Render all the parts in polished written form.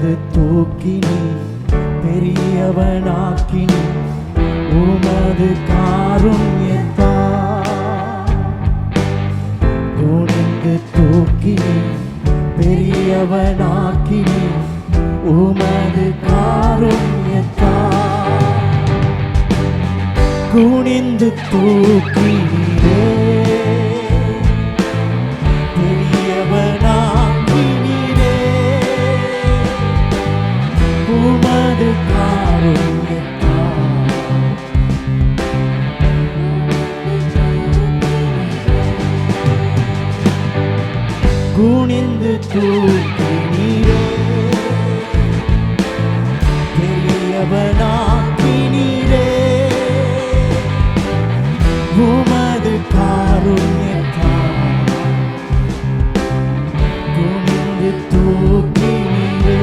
உமது தூக்கினி பெரியவனாக்கினி உமது காருண்யத்தா குனிந்து தூக்கினி பெரியவனாக்கினி உமது காருண்யத்தா குனிந்து தூக்கினீரே பெரியவனாக்கினீரே உமது காருண்யத்தா குனிந்து தூக்கினீரே பெரியவனாக்கினீரே உமது காருண்யத்தா குனிந்து தூக்கினீரே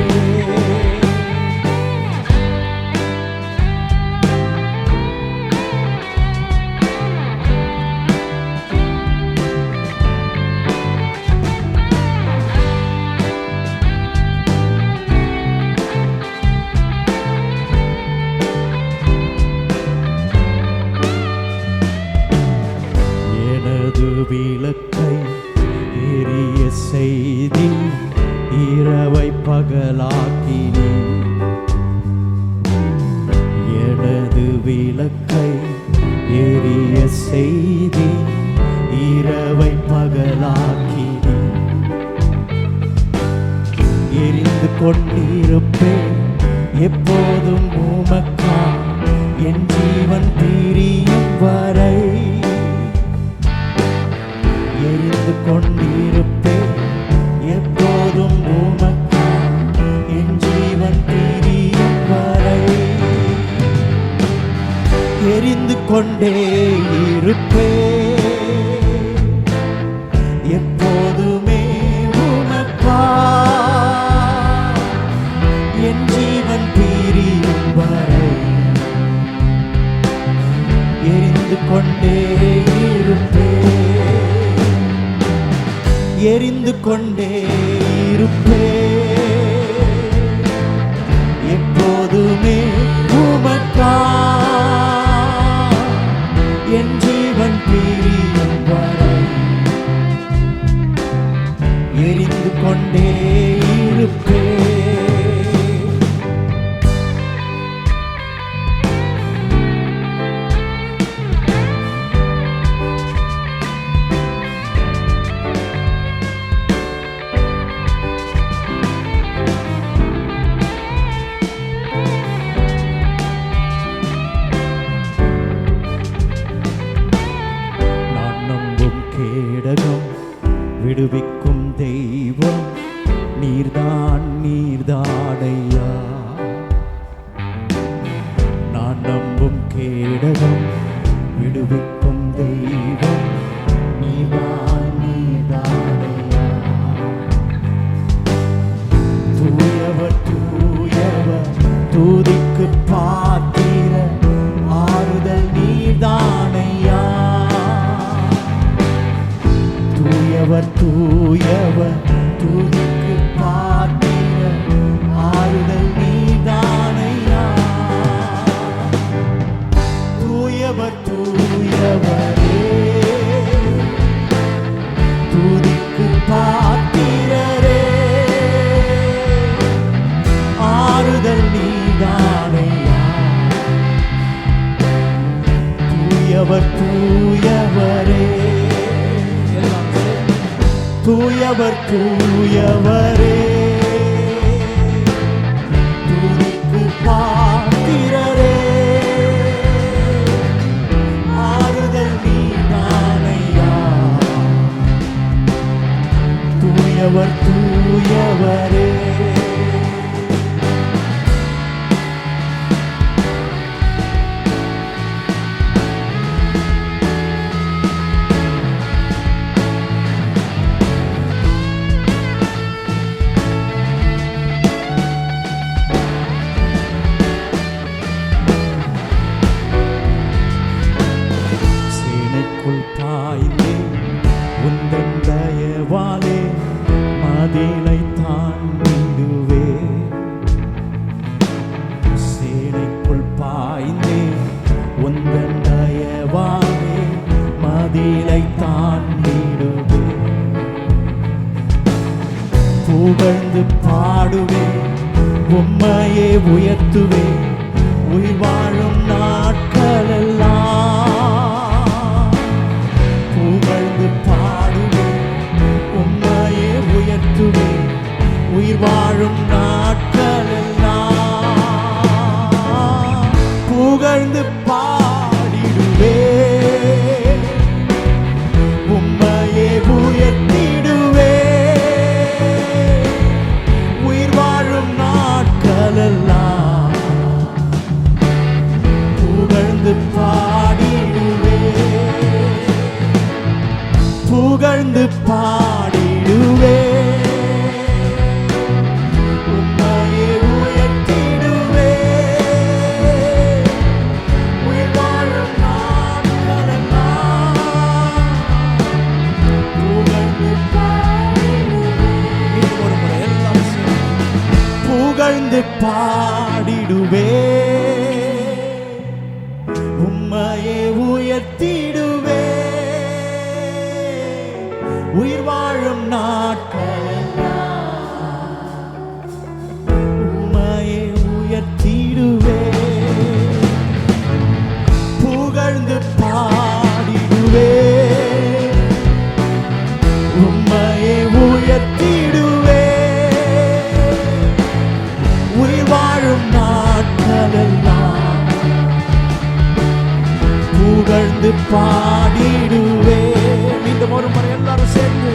விளக்கை எரிய செய்தி இரவை பகலாக்கினி எனது விளக்கை எரிய செய்தி இரவை பகலாக்கினி எரிந்து கொண்டிருப்பேன் எப்போதும் உமக்கா என் ஜீவன் பிரியும் வரை எரிந்து கொண்டிருப்பேன் எப்போதும் உமக்கா என் ஜீவன் பிரியும் வரை எரிந்து கொண்டே இருப்பேன் எப்போதுமே உமக்கா என் ஜீவன் பிரியும் வரை எரிந்து கொண்டே இருப்பேன் எரிந்து கொண்டே இருப்பேன் எப்போதுமே உமக்கா என் ஜீவன் பிரியும் வரை எரிந்து கொண்டே இருப்பேன் விடுவிக்கும் தெய்வம் நீர்தான் நீர்தானையா நான் நம்பும் கேடகம் விடுவிக்கும் தெய்வம் நீர்தான் நீர்தானையா தூயவர் தூயவர் தூதிக்கு பாத்திர ஆறுதல் நீர்தானையா தூயவர் தூயவர் துதிக்கு பாத்திர ஆறுதல் நீதானையா தூயவர் தூயவரே துதிக்கு பாத்திரரே ஆறுதல் நீதானையா தூயவர் தூயவரே தூயவர் தூயவரே துதிக்கு பாத்திரரே ஆறுதல் நீதானையா தூயவர் தூயவரே உம்மையே உயர்த்துவேன் உயிர் வாழும் நாட்களெல்லாம். புகழ்ந்து பாடுவேன் உம்மையே உயர்த்துவேன் உயிர் வாழும் நாட்களெல்லாம். புகழ்ந்து பாடிடுவேன் உம்மையே உயர்த்திடுவேன் உயிர் வாழும் நாட்களெல்லாம். புகழ்ந்து பாடிடுவேன் புகழ்ந்து பாடிடுவேன் உம்மையே உயர்த்திடுவேன் உயிர் வாழும் நாட்களெல்லாம். புகழ்ந்து பாடிடுவேன் ஒரு முறை எல்லாம் புகழ்ந்து பாடிடுவேன் உம்மையே உயர்த்திடுவேன் உயிர் வாழும் நாட்களெல்லாம். உம்மையே உயர்த்திடுவேன் புகழ்ந்து பாடிடுவேன் உம்மையே உயர்த்திடுவேன் உயிர் வாழும் நாட்களெல்லாம். புகழ்ந்து பாடிடுவேன் மீண்டும் ஒரு முறை எல்லாரும் சேர்ந்து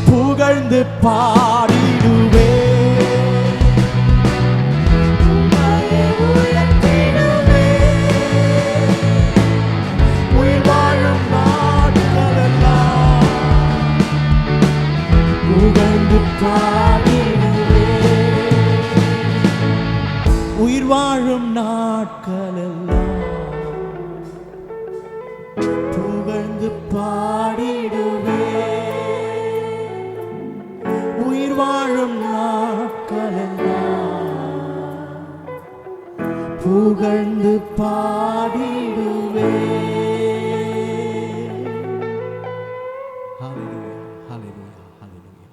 புகழ்ந்து பாடிடுவேன் உம்மையே உயர்த்திடுவேன் உயிர் வாழும் நாட்களெல்லாம். புகழ்ந்து பாடிடுவேன் உயிர் வாழும் நாட்களெல்லாம். புகழ்ந்து பாடிடுவேன் உயிர் வாழும் நாட்களெல்லாம். புகழ்ந்து பாடிடுவேன். ஹல்லேலூயா ஹல்லேலூயா ஹல்லேலூயா.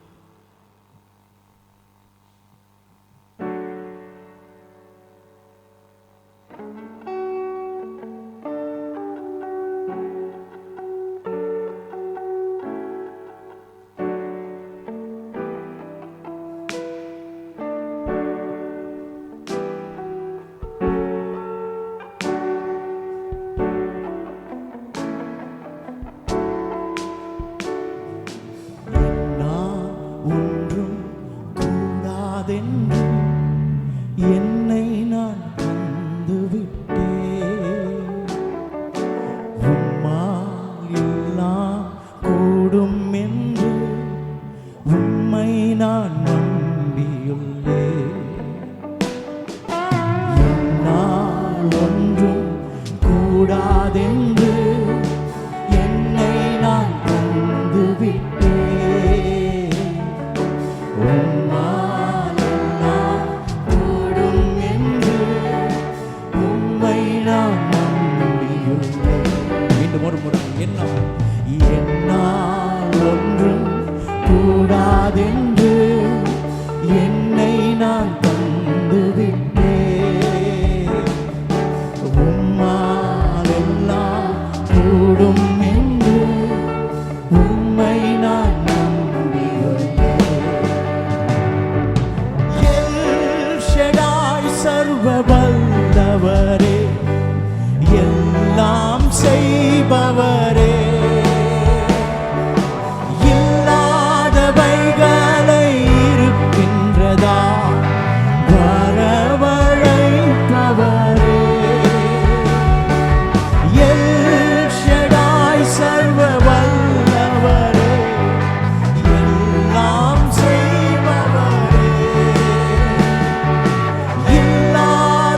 ஒன்றும் கூடாதென்று என்னை நான் தந்துவிட்டேன். உம்மால் எல்லாம் கூடும் என்று உம்மை நான் நம்பியுள்ளேன். என்னால் ஒன்றும் கூடாதென்று என்னை நான் தந்துவிட்டேன். உம்மால் எல்லாம் கூடும் என்று உம்மை நான் நம்பியுள்ளேன். மீண்டும் ஒரு முறை என்னால் ஒன்றும் கூடாதென்று என்னை நான் தந்துவிட்டேன். உம்மால் எல்லாம் கூடும் என்று உம்மை நான் சர்வ வல்லவரே எல்லாம் செய்பவரே இல்லாதவைகளை இருக்கின்றதா வரவழைப்பவரே. எல் ஷடாய் சர்வ வல்லவரே எல்லாம் செய்பவரே இல்லாத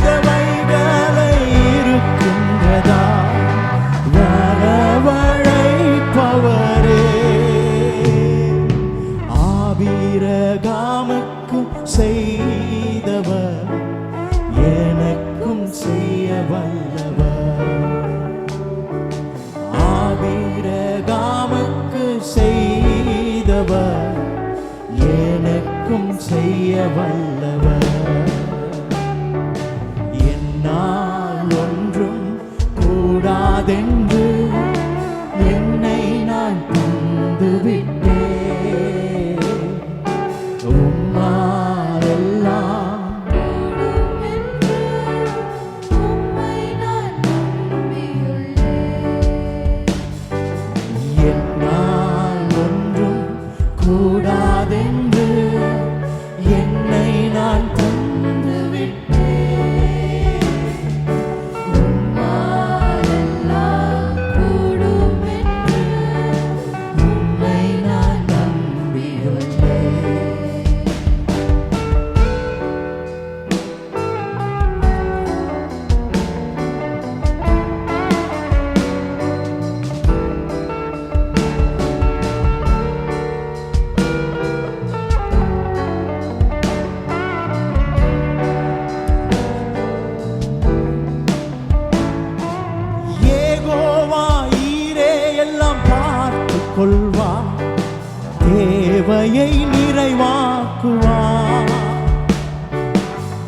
தேவையை நிறைவாக்குவார்.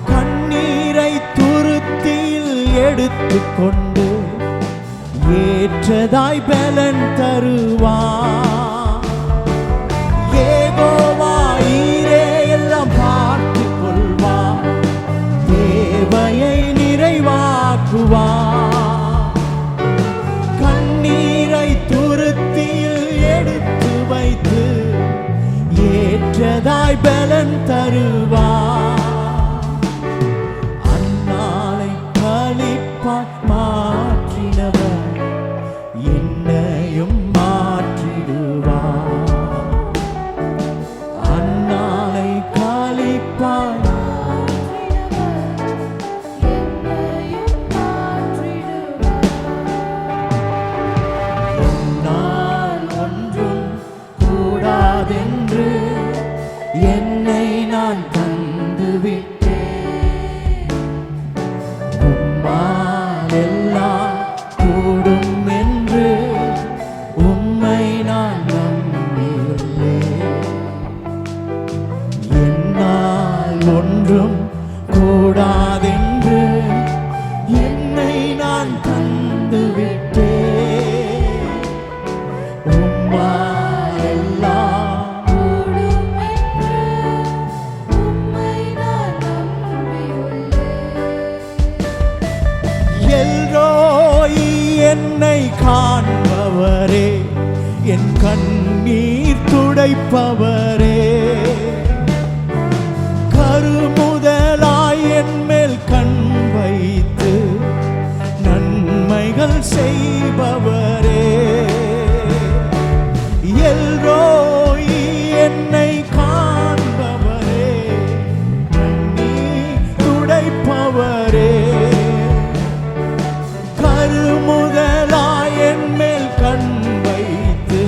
கண்ணீரை துருத்தியில் எடுத்துக்கொண்டு ஏற்றதாய் பலன் தருவார். யெகோவா ஈரே எல்லாம் பார்த்துக் கொள்வார். தேவையை நிறைவாக்குவார். கண்ணீரை துருத்தியில் எடுத்து வைத்து ஏற்றதாய் பலன் தருவார். அந்நாளை களிப்பாய் மாற்றினவர் என்னையும் மாற்றிடுவார். அந்நாளை களிப்பாய் என்னால் ஒன்றும் கூடாதென்று என்னை நான் தந்துவிட்டேன். உம்மால் எல்லாம் கூடும் என்று உம்மை நான் நம்பியுள்ளேன். என்னால் ஒன்றும் கூடாதென்று என்னை நான் தந்துவிட்டேன். உம்மால் எல்லாம் கூடும் என்று உம்மை நான் நம்பியுள்ளேன். எல்ரோயி என்னை காண்பவரே, என் கண்ணீர் துடைப்பவரே, கருமுதலாய் என் மேல் கண் வைத்து நன்மைகள் செய்பவரே. எல்ரோயி என்னை காண்பவரே, கண்ணீர் துடைப்பவரே, கருமுதலாய் என் மேல் கண் வைத்து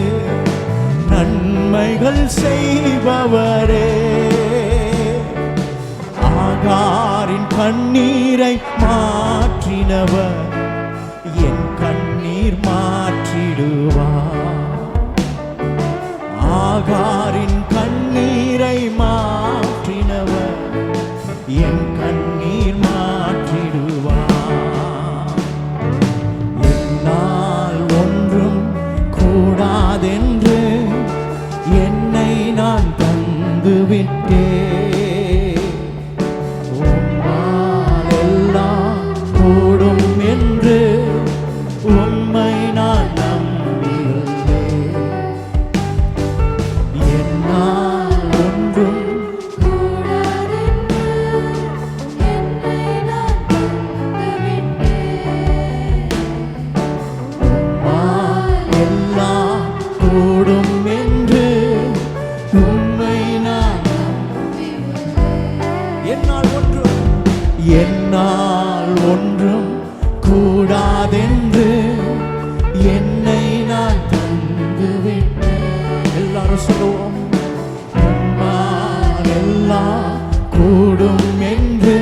நன்மைகள் செய்பவரே. ஆகாரின் கண்ணீரை மாற்றினவர் என் கண்ணீர் மாற்றிடுவார். ஆகாரின் கண்ணீரை மாற்றினவர் என் கண்ணீர் மாற்றிடுவார். என்னால் ஒன்றும் கூடாதென்று என்னை நான் தந்துவிட்டேன். உம்மால் எல்லாம் கூடும் என்று உம்மை நான் நம்பியுள்ளேன். என்னால் ஒன்றும் கூடாதென்று என்னை நான் தந்துவிட்டேன். உம்மால் எல்லாம் கூடும் என்று உம்மை நான் என்னால் ஒன்றும் கூடாதென்று என்னை நான் தந்துவிட்டேன். எல்லாரும் சொல்லுவோம். உம்மால் எல்லாம் கூடும் என்று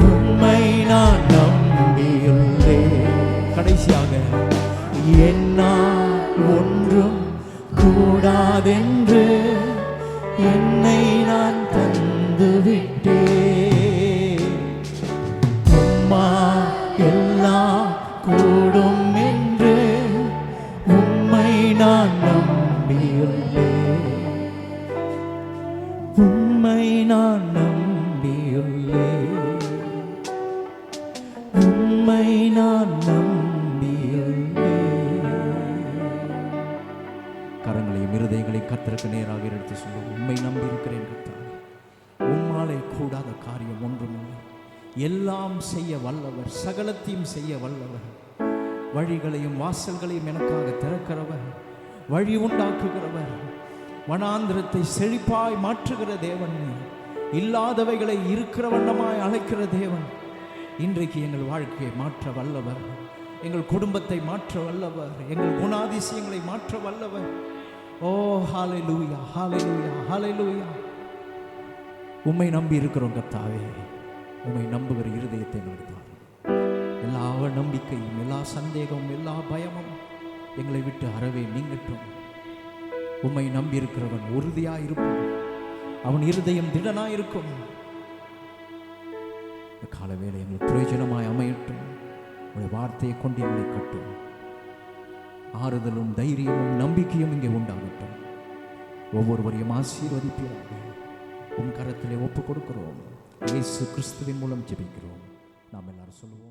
உம்மை நான் நம்பியுள்ளேன். கடைசியாக என்னால் ஒன்றும் கூடாதென்று என்னை நான் தந்துவிட்டேன். உம்மால் எல்லாம் கூடும் என்று உம்மை நான் நம்பியுள்ளேன். உம்மை நான் நம்பியுள்ளேன். உம்மை நான் நம்பியுள்ளேன். கரங்களையும் இருதயங்களையும் கர்த்தருக்கு நேராக எடுத்து சொல்லுவோம். உம்மை நம்பி இருக்கிறேன் கர்த்தாவே. உம்மாலே கூடாத காரியம் ஒன்றுமில்லை. எல்லாம் செய்ய வல்லவர், சகலத்தையும் செய்ய வல்லவர். வழிகளையும் வாசல்களையும் எனக்காக திறக்கிறவர், வழி உண்டாக்குகிறவர், வனாந்திரத்தை செழிப்பாய் மாற்றுகிற தேவன், இல்லாதவைகளை இருக்கிற வண்ணமாய் அழைக்கிற தேவன். இன்றைக்கு எங்கள் வாழ்க்கையை மாற்ற வல்லவர், எங்கள் குடும்பத்தை மாற்ற வல்லவர், எங்கள் குணாதிசயங்களை மாற்ற வல்லவர். ஓ ஹல்லேலூயா, ஹல்லேலூயா, ஹல்லேலூயா. உம்மை நம்பி இருக்கிறோம் கர்த்தாவே. உம்மை நம்புகிற இருதயத்தை நடத்தார். எல்லா நம்பிக்கையும், எல்லா சந்தேகமும், எல்லா பயமும் எங்களை விட்டு அறவே நீங்கட்டும். உம்மை நம்பியிருக்கிறவன் உறுதியாயிருப்பான். அவன் இருதயம் திடனாயிருக்கும். இந்த காலவேளை எங்களுக்கு பிரயோஜனமாய் அமையட்டும். உடைய வார்த்தையை கொண்டு எங்களை கட்டும். ஆறுதலும் தைரியமும் நம்பிக்கையும் இங்கே உண்டாகட்டும். ஒவ்வொருவரையும் ஆசீர்வதிப்பீராக. உம் கரத்திலே ஒப்பு கொடுக்கிறோம். இயேசு கிறிஸ்துவின் மூலம் ஜெபிக்கிறோம். நாம் எல்லாரும் சொல்லுவோம்.